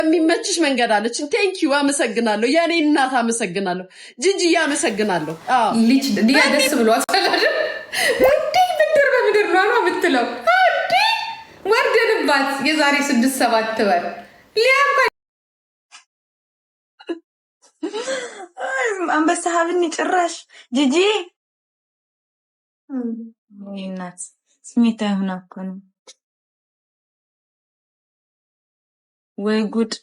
የሚመችሽ መንገድ አለችን። ቴንኪው አመሰግናለሁ። የኔ እናት አመሰግናለሁ። ጂጂ አመሰግናለሁ። ልጅ ዲያ ደስ ብሏት አይደል? እንዴ ምድር በምድር ነው የምትለው። እንዴ ወርደንባት የዛሬ 6-7 ወር ሊያም አንበሳ ሀብኒ ጭራሽ ጂጂ እናት ስሜታዊ ሆና እኮ ነው። ወይ ጉድ!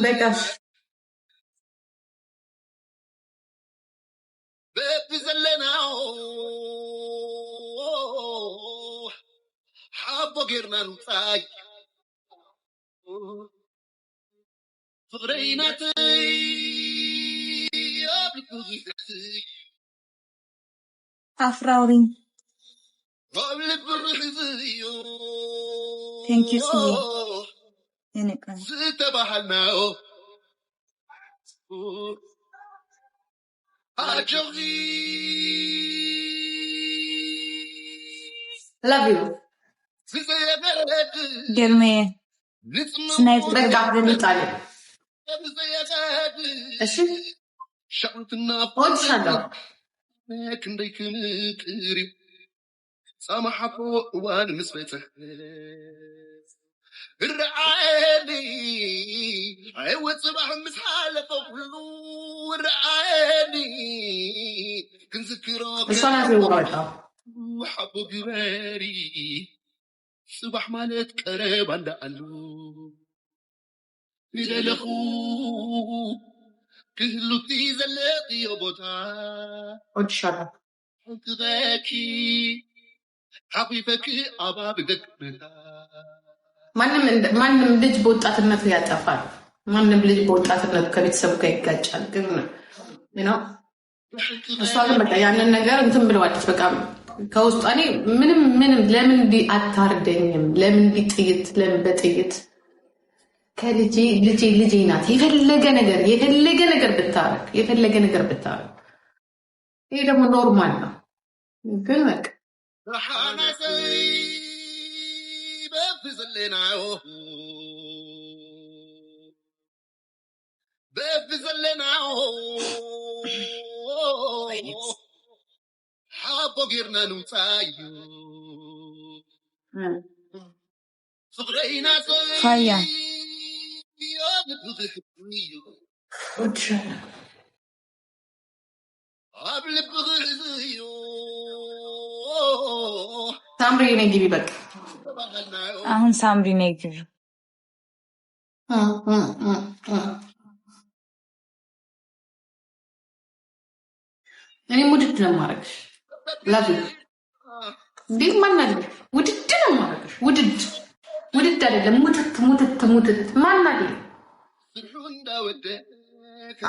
በቃሽ በብዘለናው ሓቦ ጌርና ንውፃይ ፍቅረይናተይ ኣብ ልቢ ሒዘይ አፍራውሪኝ ኣብ ልቢ ሒዘዮ ቴንክ ዩ ስሚ የነቀን ዝተባሃልናዮ አጀቢ love you ገርሜ ስናይፕ በቃ እንጣለ እሺ ሻውትና ወጥሻለሁ ክንደይ ክንጥሪው ሰማሓፎ እዋን ምስ በፅሕ الرعاني عوض صباح مسحالة كله الرعاني كنذكرك الصلاة في ورقة وحبو جباري صباح مالت قرب عند قلو إلى الأخو كهلو تيزلق يوبوتا وتشرب حنك ذاكي حقيفك أبا بدك متا ማንም ልጅ በወጣትነቱ ያጠፋል። ማንም ልጅ በወጣትነቱ ከቤተሰቡ ጋር ይጋጫል። ግን ነው እሷ ግን በቃ ያንን ነገር እንትን ብለዋለች። በቃ ከውስጧ እኔ ምንም ለምን እንዲህ አታርደኝም? ለምን እንዲህ ጥይት ለምን በጥይት ከልጄ ልጄ ናት። የፈለገ ነገር ብታረግ ይሄ ደግሞ ኖርማል ነው። ግን በቃ بفزلناو حابو غيرنا نوتايو فقرينا خايا ሳምሪ ነኝ ግቢ በቃ አሁን ሳምሪ ነኝ ግቢ እኔ ውድድ ነው የማደርግሽ። ላቭ እንዴት ማናለሽ? ውድድ ነው የማደርግሽ። ውድድ አይደለም ሙትት ማናለ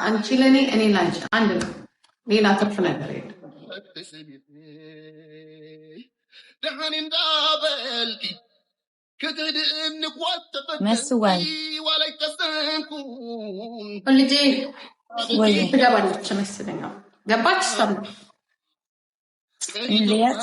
አንቺ ለኔ እኔ ላንቺ አንድ ነው። ሌላ ትርፍ ነገር የለም። መስዋይ ልጄ ወይ ትገባለች መሰለኝ። ገባች ሰም እንዴት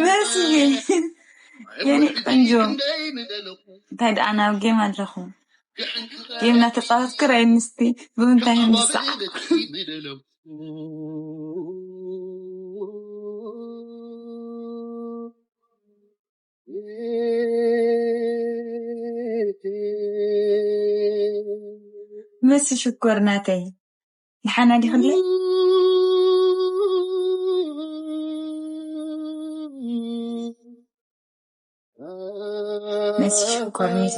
መስዬ የኔ ቆንጆ ታዲያ አና ጌም አለኹ ጌም ናተጻወት ክራይ ንስቲ ብምንታይ ንስዓ مس شكر ناتي الحنا دي خلي مس شكر نيس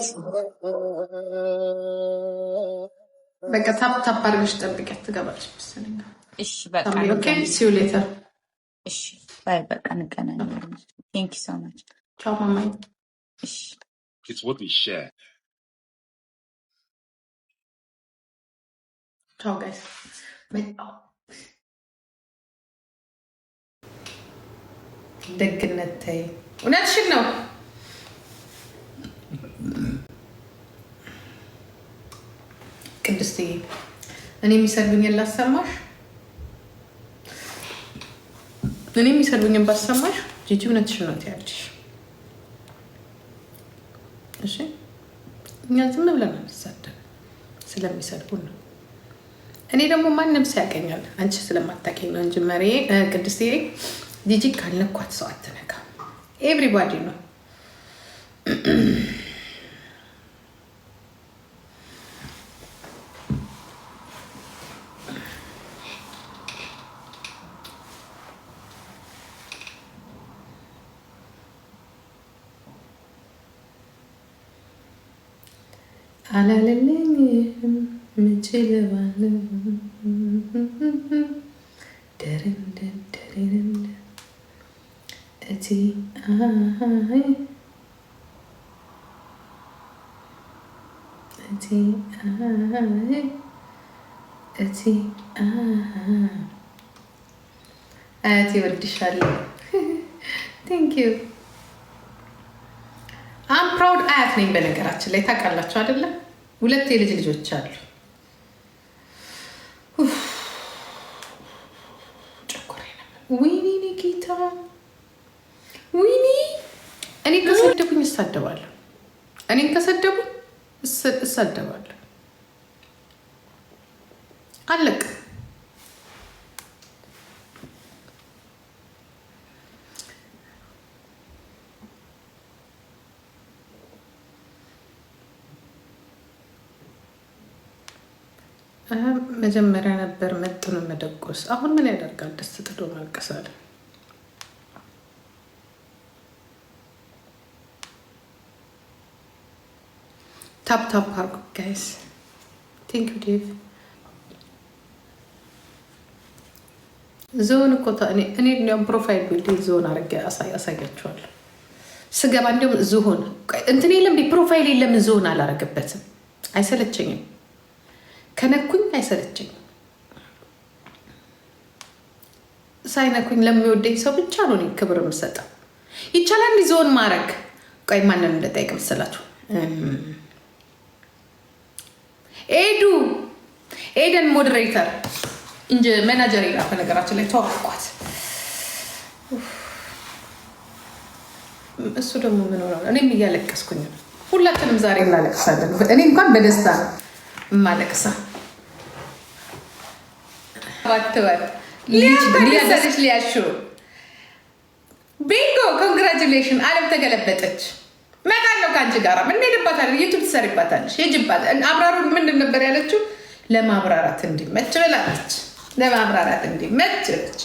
በቃ ታፕ አድርገሽ ጠብቂያት ትገባለች መሰለኝ። እሺ በቃ ኦኬ ሲ ዩ ሌተር። እሺ ባይ በቃ እንገናኛለን። ቴንክ ዩ ሶ ማች ቻው ማማዬ። እሺ It's what we share. Ciao guys. ደግነት ተይ እውነትሽን ነው። ቅድስትዬ እኔ የሚሰድቡኝን ላሰማሽ፣ እኔ የሚሰድቡኝን ባሰማሽ። ጂጂ እውነትሽን ነው ትያለሽ። እሺ እኛ ዝም ብለን አንሳደብ፣ ስለሚሰድቡን ነው። እኔ ደግሞ ማንም ሰው ያገኛል፣ አንቺ ስለማታውቂኝ ነው እንጂ መሪ ቅድስትዬ ጂጂ ካልነኳት ሰው አትነካ። ኤቭሪባዲ ነው። አላለልኝም ምችለዋለሁ ደረንደን እቲ አያቴ ወድሻለሁ። ቴንክ ዩ አም ፕራውድ አያት ነኝ። በነገራችን ላይ ታውቃላችሁ አይደለም? 2 የልጅ ልጆች አሉ። ወይኔ ጌታ ወይኔ። እኔ ከሰደቡኝ እሳደባለሁ። እኔን ከሰደቡኝ እሳደባለሁ። አለቅ መጀመሪያ ነበር መጥኖ መደቆስ። አሁን ምን ያደርጋል? ደስ ጥዶ ማልቀሳል። ታፕ አርጉ ጋይስ። ቴንክ ዩ ዴቭ። ዞን እኮ እኔ እንዲያውም ፕሮፋይል ቢልድ ዞን አድርጌ አሳያችኋለሁ። ስገባ እንዲሁም ዝሆን እንትን የለም ፕሮፋይል የለም ዝሆን አላረገበትም። አይሰለቸኝም፣ ከነኩኝ አይሰለቸኝም። ሳይነኩኝ ለሚወደኝ ሰው ብቻ ነው ክብር የምሰጠው። ይቻላል ዞን ማድረግ። ቆይ ማንን እንደጠይቅ መሰላችሁ? ኤደን ሞዴሬተር እንጂ መናጀር ይላል። በነገራችን ላይ ተዋቋት። እሱ ደግሞ ምን ሆነ? እኔም እያለቀስኩኝ ነው። ሁላችንም ዛሬ እናለቅሳለን። እኔ እንኳን በደስታ ነው የማለቅሳ። ሊያሰልሽ ሊያሹ ቢንጎ ኮንግራጁሌሽን። አለም ተገለበጠች። መጣለው ከአንቺ ጋር እንሄድባታለን። ዩቱብ ትሰሪባታለች። ሄጅባት። አብራሩ ምንድን ነበር ያለችው? ለማብራራት እንዲመች ብላለች። ለማብራራት እንዲመች ብለች።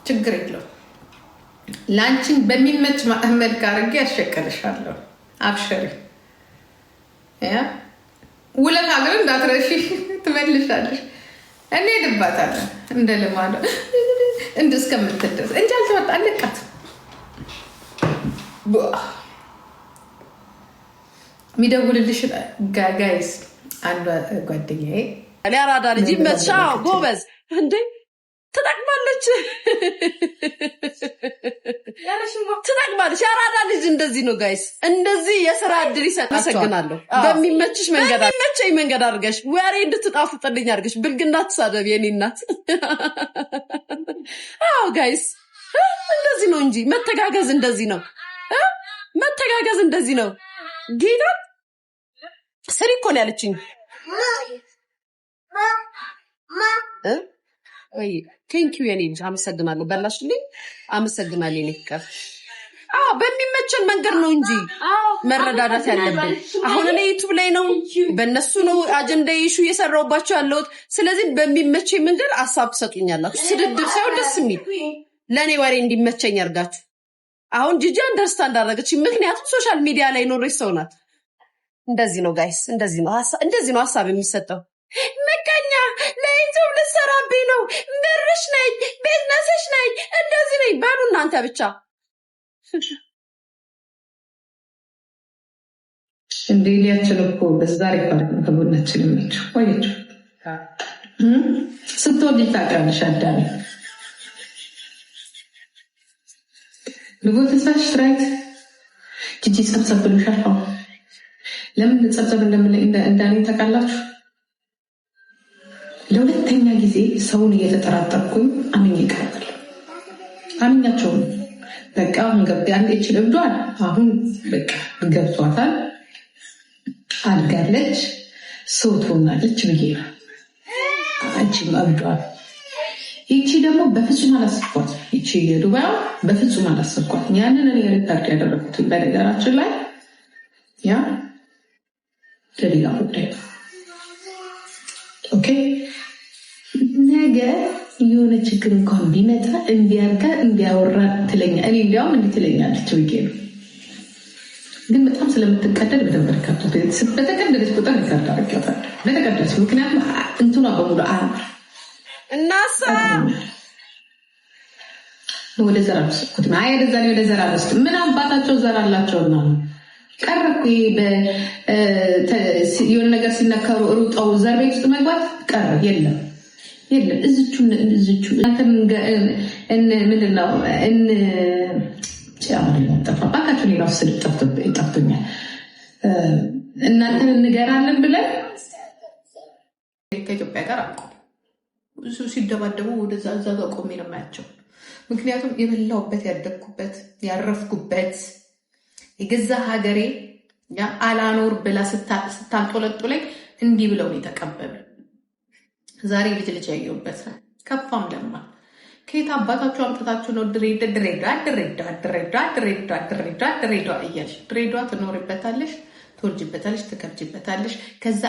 ችግር የለውም። ለአንቺን በሚመች መልክ አድርጌ ያሸቀልሻለሁ። አብሽሪ። ውለታ ግን እንዳትረሺ፣ ትመልሻለሽ። እንሄድባታለን እንደ ልማዶ እስከምትደርስ እንጂ አልተወጣ አለቃት። የሚደውልልሽ ጋይስ አንዷ ጓደኛዬ አራዳ ልጅ ይመቻ ጎበዝ እንዴ ትጠቅማለች። የአራዳ ልጅ እንደዚህ ነው ጋይስ፣ እንደዚህ የስራ እድል ይሰጥ። አመሰግናለሁ። በሚመችሽ መንገድ በሚመቸኝ መንገድ አድርገሽ ወሬ እንድትጣፍጥልኝ አድርገሽ ብልግና ትሳደብ የኔ እናት። አዎ ጋይስ እንደዚህ ነው እንጂ መተጋገዝ እንደዚህ ነው። መተጋገዝ እንደዚህ ነው። ጌታ ስሪ እኮ ነው ያለችኝ። ወይ ቴንኪዩ የኔ ልጅ አመሰግናለሁ። በላሽልኝ። አመሰግናለሁ የኔ ፍቅር። በሚመቸን መንገድ ነው እንጂ መረዳዳት ያለብን። አሁን እኔ ዩቱብ ላይ ነው በእነሱ ነው አጀንዳ ኢሹ እየሰራሁባቸው ያለሁት። ስለዚህ በሚመቸኝ መንገድ ሀሳብ ትሰጡኛላችሁ። ስድድብ ሳይሆን ደስ የሚል ለእኔ ወሬ እንዲመቸኝ አድርጋችሁ። አሁን ጂጂ አንደርስታንድ አደረገች። ምክንያቱም ሶሻል ሚዲያ ላይ ኖረች ሰው ናት። እንደዚህ ነው ጋይስ፣ እንደዚህ ነው ሀሳብ የሚሰጠው። መቀኛ ለዩቱብ ልትሰራብኝ ነው፣ ብርሽ ነኝ፣ ቢዝነስሽ ነኝ፣ እንደዚህ ነኝ በሉ እናንተ ብቻ። እንደ ሊያችን እኮ በዛሬ ከጎናችን የመች ቆየች። ስትወልድ ታውቂያለሽ አዳሚ ንጎት ተሳሽ ትራይት ጂጂ ጸብጸብ ብሎሻል። ለምን ጸብጸብ እንዳለኝ ታውቃላችሁ? ለሁለተኛ ጊዜ ሰውን እየተጠራጠርኩኝ አምኜ ይቀርባል። አምኛቸውም በቃ እንገብት አንድ እችል እብዷል። አሁን በቃ ገብቷታል፣ አድጋለች፣ ሰው ትሆናለች ብዬ ነው። አንቺም እብዷል። ይቺ ደግሞ በፍጹም አላሰብኳት። ይቺ የዱባይ በፍጹም አላሰብኳት። ያንን እኔ ሪከርድ ያደረኩት በነገራችን ላይ ያ ለሌላ ጉዳይ ኦኬ። ነገ የሆነ ችግር እንኳን ቢመጣ እንዲያወራ ትለኛ እኔ እንዲያውም እንዲህ ትለኛለች ብዬ ነው። ግን በጣም ስለምትቀደድ በደንብ ሪከርድ በተቀደደች ቁጥር ሪከርድ አድርጌያታለሁ። በተቀደደች ምክንያቱም እንትኗ በሙሉ እናሳ ወደ ዘር አልወሰድኩትም። ወደ ዘር አልወሰድኩም። ምን አባታቸው ዘር አላቸውና ነው ቀረኩ። የሆነ ነገር ሲነካሩ ሩጠው ዘር ቤት ውስጥ መግባት ቀረ። የለም እዝቹ ምንድነው ጠፋባካቸው። ሌላው ስድብ ጠፍቶኛል። እናንተን እንገራለን ብለን ከኢትዮጵያ ጋር አቁ ብዙ ሲደባደቡ ወደዛ እዛ ጋር ቆሜ ነው የማያቸው። ምክንያቱም የበላሁበት ያደግኩበት ያረፍኩበት የገዛ ሀገሬ አላኖር ብላ ስታንጦለጡለኝ እንዲህ ብለው ነው የተቀበሉ። ዛሬ ልጅ ያየሁበት ነው። ከፋም ለማ ከየት አባታችሁ አምጥታችሁ ነው ድሬዳዋ እያልሽ ድሬዳዋ ትኖሪበታለሽ፣ ትወልጅበታለሽ፣ ትከብጅበታለሽ። ከዛ